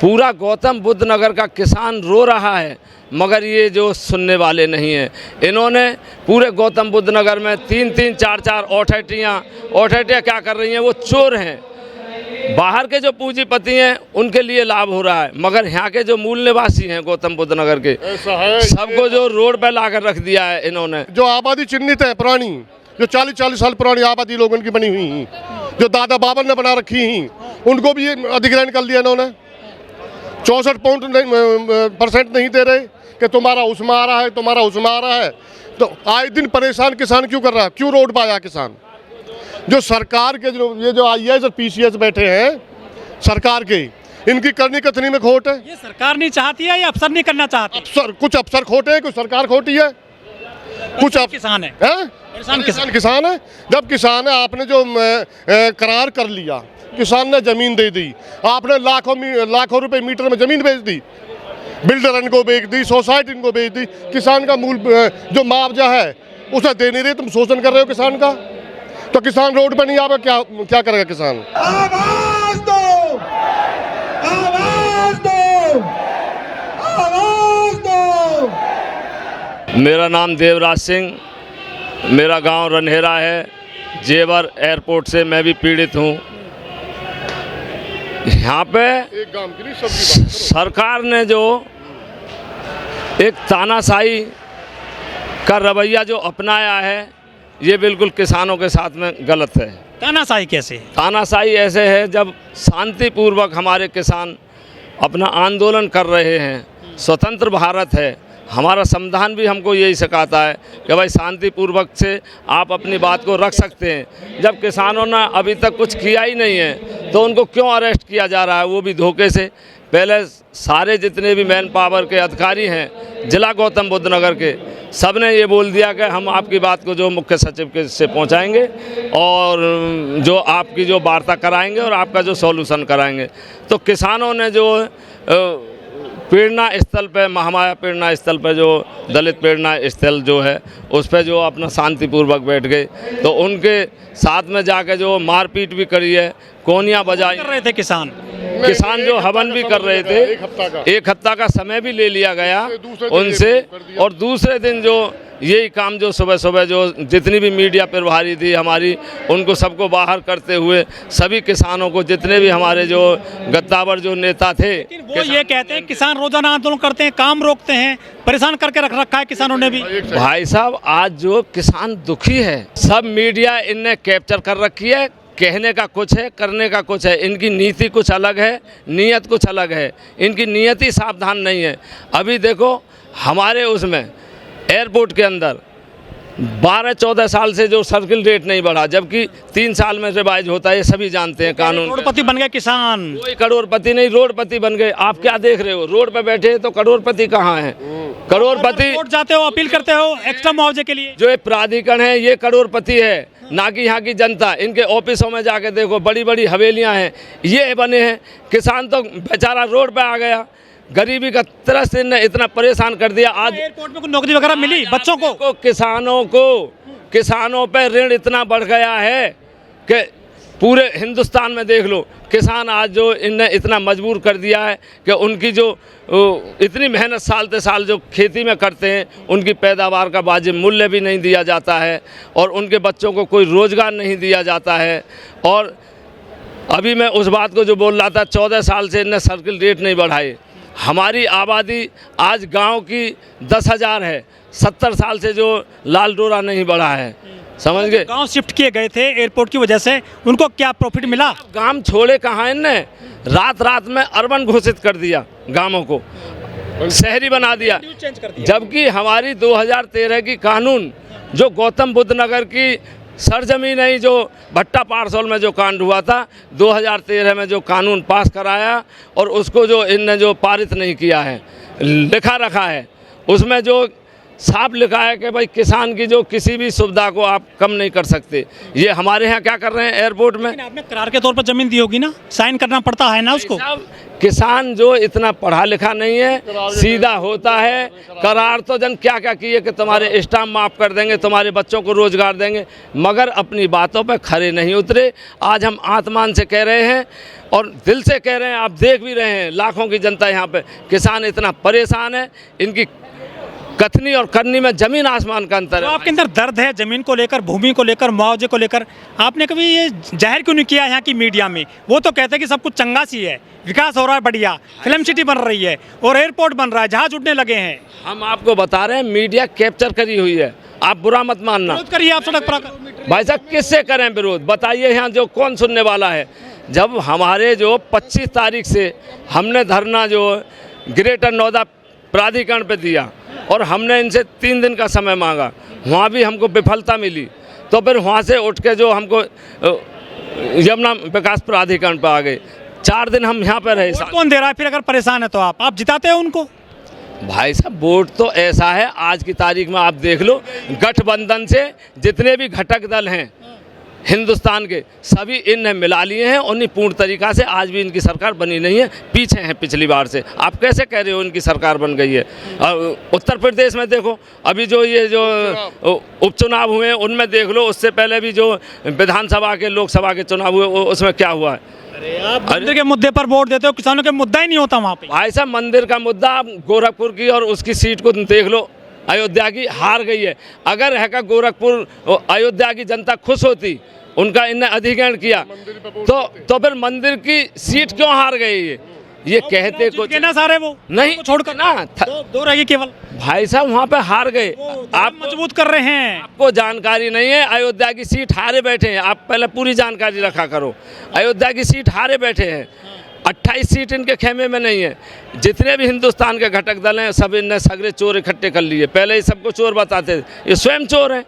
पूरा गौतम बुद्ध नगर का किसान रो रहा है, मगर ये जो सुनने वाले नहीं हैं। इन्होंने पूरे गौतम बुद्ध नगर में 3-3, 4-4 अथॉरिटियाँ क्या कर रही हैं? वो चोर हैं। बाहर के जो पूंजीपति हैं उनके लिए लाभ हो रहा है, मगर यहाँ के जो मूल निवासी हैं गौतम बुद्ध नगर के, सबको जो रोड पर लाकर रख दिया है इन्होंने। जो आबादी चिन्हित है पुरानी, जो 40-40 साल पुरानी आबादी लोगों की बनी हुई, जो दादा बाबर ने बना रखी हैं, उनको भी अधिग्रहण कर लिया इन्होंने। 64% नहीं दे रहे कि तुम्हारा उसमें आ रहा है, तुम्हारा उसमें आ रहा है। तो आए दिन परेशान किसान क्यों कर रहा है? क्यों रोड पर आया किसान? जो सरकार के ये जो IAS और PCS बैठे हैं सरकार के, इनकी करनी कथनी में खोट है। ये सरकार नहीं चाहती है या अफसर नहीं करना चाहते? कुछ अफसर खोटे हैं, कुछ सरकार खोटी है, कुछ किसान है परेशान किसान है। जब किसान है, आपने जो करार कर लिया, किसान ने जमीन दे दी, आपने लाखों रुपए मीटर में जमीन बेच दी, बिल्डर इनको बेच दी, सोसाइटी इनको बेच दी। किसान का मूल जो मुआवजा है उसे दे नहीं रहे, तुम शोषण कर रहे हो किसान का। तो किसान रोड पर नहीं आवे, क्या करेगा किसान? आवाज दो, आवाज दो, आवाज दो। मेरा नाम देवराज सिंह, मेरा गांव रनहेरा है। जेवर एयरपोर्ट से मैं भी पीड़ित हूं। यहाँ पे एक गांव की नहीं, सबकी बात करो। सरकार ने जो एक तानाशाही का रवैया जो अपनाया है, ये बिल्कुल किसानों के साथ में गलत है। तानाशाही कैसे? तानाशाही ऐसे है, जब शांतिपूर्वक हमारे किसान अपना आंदोलन कर रहे हैं, स्वतंत्र भारत है, हमारा संविधान भी हमको यही सिखाता है कि भाई शांतिपूर्वक से आप अपनी बात को रख सकते हैं। जब किसानों ने अभी तक कुछ किया ही नहीं है तो उनको क्यों अरेस्ट किया जा रहा है, वो भी धोखे से? पहले सारे जितने भी मैन पावर के अधिकारी हैं जिला गौतम बुद्ध नगर के, सब ने ये बोल दिया कि हम आपकी बात को जो मुख्य सचिव के से पहुंचाएंगे और जो आपकी जो वार्ता कराएंगे और आपका जो सॉल्यूशन कराएंगे। तो किसानों ने जो प्रेरणा स्थल पे, महामाया प्रेरणा स्थल पे, जो दलित प्रेरणा स्थल जो है उस पे जो अपना शांतिपूर्वक बैठ गए, तो उनके साथ में जाके जो मारपीट भी करी है, कोनियाँ बजाई कर रहे थे किसान जो हवन भी कर रहे थे। एक हफ्ता का समय भी ले लिया गया उनसे, और दूसरे दिन जो यही काम जो सुबह सुबह जो जितनी भी मीडिया प्रभारी थी हमारी, उनको सबको बाहर करते हुए सभी किसानों को, जितने भी हमारे जो गद्दावर जो नेता थे, वो ये कहते हैं किसान रोजाना आंदोलन करते हैं, काम रोकते हैं, परेशान करके रख रखा है किसानों ने भी। भाई साहब, आज जो किसान दुखी है, सब मीडिया इनने कैप्चर कर रखी है। कहने का कुछ है, करने का कुछ है। इनकी नीति कुछ अलग है, नीयत कुछ अलग है। इनकी नीयत ही सावधान नहीं है। अभी देखो हमारे उसमें एयरपोर्ट के अंदर 12-14 साल से जो सर्किल रेट नहीं बढ़ा, जबकि 3 साल में रिवाइज होता है, ये सभी जानते हैं कानून। करोड़पति बन गए किसान। कोई करोड़पति नहीं, रोडपति बन गए। आप क्या देख रहे हो? रोड पे बैठे तो करोड़पति कहाँ है? करोड़पति कोर्ट जाते हो, अपील करते हो एक्स्ट्रा मुआवजे के लिए। जो ये प्राधिकरण है ये करोड़पति है, ना कि यहाँ की जनता। इनके ऑफिसों में जाके देखो, बड़ी बड़ी हवेलियाँ हैं, ये बने हैं। किसान तो बेचारा रोड पे आ गया, गरीबी का तरस ने इतना परेशान कर दिया। आज एयरपोर्ट में कोई नौकरी वगैरह मिली बच्चों को? किसानों पे ऋण इतना बढ़ गया है कि पूरे हिंदुस्तान में देख लो, किसान आज जो इनने इतना मजबूर कर दिया है कि उनकी जो इतनी मेहनत साल साल जो खेती में करते हैं, उनकी पैदावार का वाजिब मूल्य भी नहीं दिया जाता है, और उनके बच्चों को कोई रोज़गार नहीं दिया जाता है। और अभी मैं उस बात को जो बोल रहा था, 14 साल से इनने सर्किल रेट नहीं बढ़ाए। हमारी आबादी आज गांव की 10,000 है, 70 साल से जो लाल डोरा नहीं बढ़ा है, समझ गए? गांव शिफ्ट किए गए थे एयरपोर्ट की वजह से, उनको क्या प्रॉफिट मिला? गांव छोड़े कहाँ इनने? रात में अर्बन घोषित कर दिया, गांवों को शहरी बना दिया। जबकि हमारी 2013 की कानून जो गौतम बुद्ध नगर की सरजमीन है, जो भट्टा पारसोल में जो कांड हुआ था 2013 में, जो कानून पास कराया और उसको जो इनने जो पारित नहीं किया है, लिखा रखा है उसमें, जो साफ लिखा है कि भाई किसान की जो किसी भी सुविधा को आप कम नहीं कर सकते। ये हमारे यहाँ क्या कर रहे हैं एयरपोर्ट में, लेकिन आपने करार के तौर पर जमीन दी होगी ना, साइन करना पड़ता है ना उसको। साहब, किसान जो इतना पढ़ा लिखा नहीं है, सीधा होता है। करार तो जन क्या क्या किए कि तुम्हारे स्टाम्प माफ कर देंगे, तुम्हारे बच्चों को रोजगार देंगे, मगर अपनी बातों पर खरे नहीं उतरे। आज हम आत्मान से कह रहे हैं और दिल से कह रहे हैं, आप देख भी रहे हैं लाखों की जनता यहाँ पे, किसान इतना परेशान है, इनकी कथनी और करनी में जमीन आसमान का अंतर तो है। आपके अंदर दर्द है जमीन को लेकर, भूमि को लेकर, मुआवजे को लेकर, आपने कभी ये जाहिर क्यों नहीं किया यहाँ की मीडिया में? वो तो कहते हैं कि सब कुछ चंगा सी है, विकास हो रहा है बढ़िया, फिल्म सिटी बन रही है और एयरपोर्ट बन रहा है, जहाज उड़ने लगे हैं। हम आपको बता रहे हैं मीडिया कैप्चर करी हुई है, आप बुरा मत मानना। विरोध करिए आप सड़क पर। भाई साहब किससे करें विरोध, बताइए यहाँ जो कौन सुनने वाला है। जब हमारे जो 25 तारीख से हमने धरना जो ग्रेटर नोएडा प्राधिकरण पे दिया और हमने इनसे 3 दिन का समय मांगा, वहाँ भी हमको विफलता मिली, तो फिर वहाँ से उठ के जो हमको यमुना विकास प्राधिकरण पर आ गए। 4 दिन हम यहाँ पे रहे। वोट कौन दे रहा है फिर? अगर परेशान है तो आप जिताते हो उनको? भाई साहब वोट तो ऐसा है, आज की तारीख में आप देख लो, गठबंधन से जितने भी घटक दल हैं हिंदुस्तान के, सभी इनने मिला लिए हैं और नहीं पूर्ण तरीका से आज भी इनकी सरकार बनी नहीं है, पीछे हैं पिछली बार से। आप कैसे कह रहे हो इनकी सरकार बन गई है? उत्तर प्रदेश में देखो, अभी जो ये जो उपचुनाव हुए उनमें देख लो, उससे पहले भी जो विधानसभा के लोकसभा के चुनाव हुए उसमें क्या हुआ है? आप मंदिर के मुद्दे पर वोट देते हो, किसानों के मुद्दा ही नहीं होता वहाँ पे। भाई साहब मंदिर का मुद्दा, आप गोरखपुर की और उसकी सीट को देख लो, अयोध्या की हार गई है। अगर है का गोरखपुर अयोध्या की जनता खुश होती, उनका इनने अधिग्रहण किया, तो फिर मंदिर की सीट क्यों हार गई है? ये कहते कुछ ना सारे वो नहीं छोड़कर ना, दो रहेगी केवल। भाई साहब वहाँ पे हार गए, आप मजबूत कर रहे हैं। आपको जानकारी नहीं है, अयोध्या की सीट हारे बैठे हैं। आप पहले पूरी जानकारी रखा करो। अयोध्या की सीट हारे बैठे हैं, 28 सीट इनके खेमे में नहीं है। जितने भी हिंदुस्तान के घटक दल हैं सब इनने सगरे चोर इकट्ठे कर लिए। पहले ही सबको चोर बताते थे, ये स्वयं चोर हैं।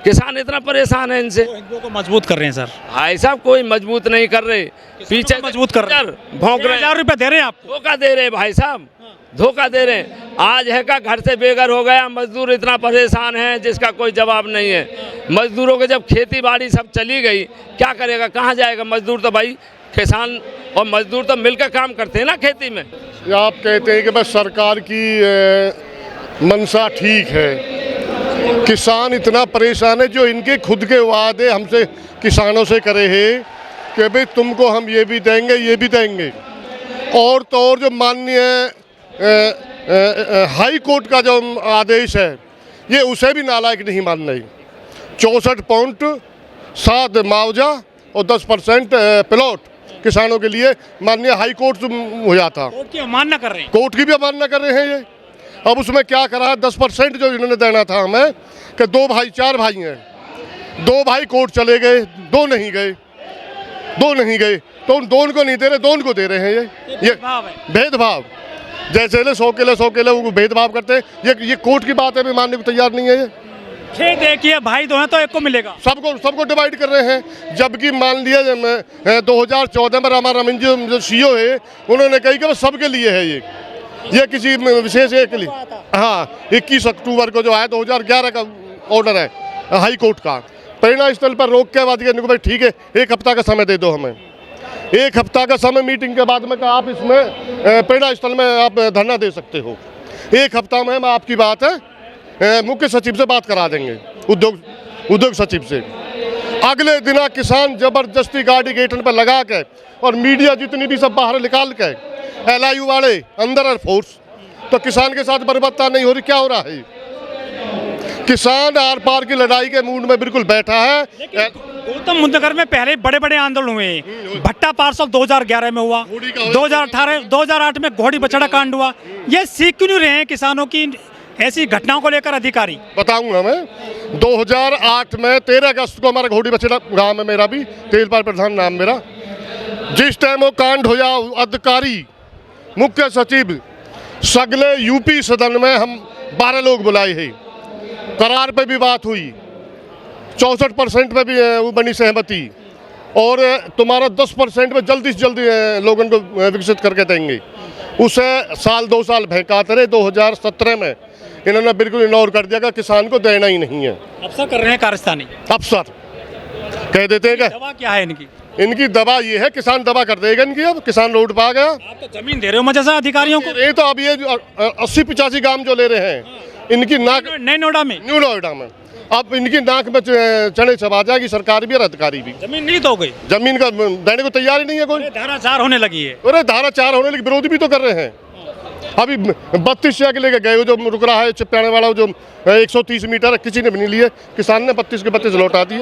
किसान इतना परेशान है इनसे। हिंदुओं को मजबूत कर रहे हैं सर। भाई साहब कोई मजबूत नहीं कर रहे, पीछे मजबूत कर रहे हैं। भौंक रहे, 1000 रुपए दे रहे हैं आपको, धोखा दे रहे भाई साहब, धोखा दे रहे हैं। आज है का घर से बेघर हो गया, मजदूर इतना परेशान है जिसका कोई जवाब नहीं है। मजदूरों के जब खेती बाड़ी सब चली गई, क्या करेगा, कहाँ जाएगा मजदूर? तो भाई किसान और मजदूर तो मिलकर काम करते हैं ना खेती में। आप कहते हैं कि बस सरकार की मंशा ठीक है, किसान इतना परेशान है। जो इनके खुद के वादे हमसे किसानों से करे हैं कि भाई तुमको हम ये भी देंगे, ये भी देंगे, और तो और जो माननीय हाई कोर्ट का जो आदेश है ये उसे भी नालायक नहीं मान रही। 64.7 मुआवजा और 10% प्लॉट किसानों के लिए माननीय हाई कोर्ट हुआ था, कोर्ट की अवमानना कर रहे हैं। कोर्ट की भी अवमानना कर रहे हैं ये। अब उसमें क्या करा है, 10% जो इन्होंने देना था हमें, कि 2 भाई 4 भाई हैं, 2 भाई कोर्ट चले गए, 2 नहीं गए, तो उन 2 को नहीं दे रहे, 2 को दे रहे हैं। ये भेदभाव, जैसे 100 किलो वो भेदभाव करते हैं। ये कोर्ट की बात है, भी मानने को तैयार नहीं है। ये देखिए भाई 2 हैं तो एक को मिलेगा, सबको डिवाइड कर रहे हैं। जबकि मान लिया 2014 में रामा रमीन जी जो सीओ है, उन्होंने कही कि सबके लिए है ये किसी विशेष एक के लिए। हाँ, 21 अक्टूबर को जो आया 2011 का ऑर्डर है हाई कोर्ट का, प्रेरणा स्थल पर रोक के बाद भाई ठीक है 1 हफ्ता का समय दे दो हमें। 1 हफ्ता का समय मीटिंग के बाद में आप इसमें प्रेरणा स्थल में आप धरना दे सकते हो। 1 हफ्ता में हम आपकी बात है मुख्य सचिव से बात करा देंगे, उद्योग सचिव से। अगले दिन किसान जबरदस्ती गाड़ी गेटन पर लगा के और मीडिया जितनी भी सब बाहर निकाल के, LIU वाले अंदर और फोर्स, तो किसान के साथ बर्बरता नहीं हो रही। क्या हो रहा है? किसान आर पार की लड़ाई के मूड में बिल्कुल बैठा है। गौतम बुद्ध नगर में पहले बड़े बड़े आंदोलन हुए। भट्टा पार्सल 2011 में हुआ, 2008 में घोड़ी बछड़ा कांड हुआ। ये सीख क्यों नहीं रहे हैं किसानों की ऐसी घटनाओं को लेकर अधिकारी? बताऊंगा मैं। 2008 में 13 अगस्त को हमारा घोड़ी बछड़ा गाँव में, मेरा भी तेलपाल प्रधान नाम मेरा, जिस टाइम वो कांड होया, अधिकारी मुख्य सचिव सगले यूपी सदन में हम 12 लोग बुलाए हैं। करार पे भी बात हुई, 64% पे भी वो बनी सहमति, और तुम्हारा 10% में जल्दी से जल्दी लोगों को विकसित करके देंगे। उसे 1-2 साल भैकाते रहे। 2017 में इन्होंने बिल्कुल इग्नोर कर दिया कि किसान को देना ही नहीं है। अफसर कर रहे हैं कारस्तानी। अफसर कह देते हैं कि दवा क्या है इनकी? इनकी दवा ये है, किसान दवा कर देगा इनकी। अब किसान रोड पर आ गया। आप तो जमीन दे रहे हो मजे से अधिकारियों को। ये तो अब ये 80-85 गांव जो ले रहे हैं, इनकी नाक नई नोएडा में न्यू नोएडा में अब इनकी नाक में चढ़े चबा जाएगी सरकार भी और अधिकारी भी। जमीन नहीं तो हो गई, जमीन का देने को तैयार ही नहीं है कोई। धारा 4 होने लगी है। अरे धारा 4 होने लगी, विरोधी भी तो कर रहे हैं। अभी 32 के लेके गए, जो रुक रहा है चिप्याने वाला, जो 130 मीटर किसी ने भी नहीं लिए। किसान ने 32 के 32 लौटा दिए।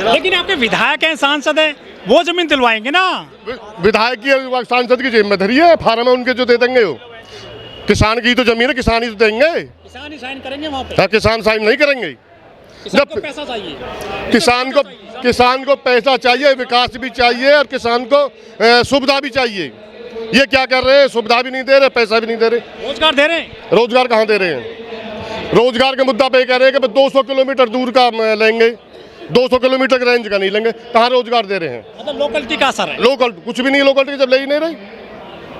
लेकिन आपके विधायक हैं, सांसद हैं, वो जमीन दिलवाएंगे ना। विधायक की सांसद की जिम्मेदारी है, फार्म है उनके जो दे देंगे वो। किसान की तो जमीन है, किसान ही तो देंगे। किसान ही साइन करेंगे वहाँ पे। हाँ, किसान साइन नहीं करेंगे। किसान को पैसा चाहिए, किसान को पैसा चाहिए, विकास भी चाहिए और किसान को सुविधा भी चाहिए। ये क्या कर रहे हैं? सुविधा भी नहीं दे रहे, पैसा भी नहीं दे रहे। रोजगार दे रहे हैं। रोजगार कहाँ दे रहे हैं? रोजगार के मुद्दा पे कह रहे हैं कि 200 किलोमीटर दूर का लेंगे, 200 किलोमीटर के रेंज का नहीं लेंगे। कहाँ रोजगार दे रहे हैं? मतलब लोकलिटी का असर है। लोकल कुछ भी नहीं, लोकलिटी जब ले ही नहीं रही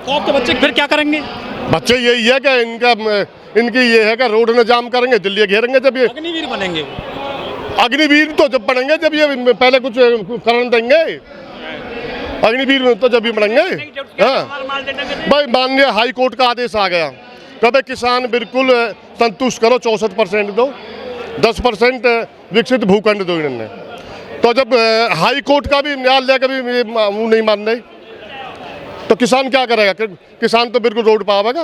तो आपके बच्चे फिर क्या करेंगे? बच्चे यही है कि इनकी ये है कि रोड न जाम करेंगे, दिल्ली घेरेंगे। जब ये अग्निवीर बनेंगे। अग्निवीर तो जब बनेंगे जब ये पहले कुछ करण देंगे। अग्निवीर तो जब भी बनेंगे। हाँ भाई, माननीय हाई कोर्ट का आदेश आ गया, कभी किसान बिल्कुल संतुष्ट करो, 64% दो, 10% विकसित भूखंड दो इन्होंने। तो जब हाई कोर्ट का भी न्यायालय का भी मुँह नहीं मान रहे तो किसान क्या करेगा? किसान तो बिल्कुल रोड पर आवेगा।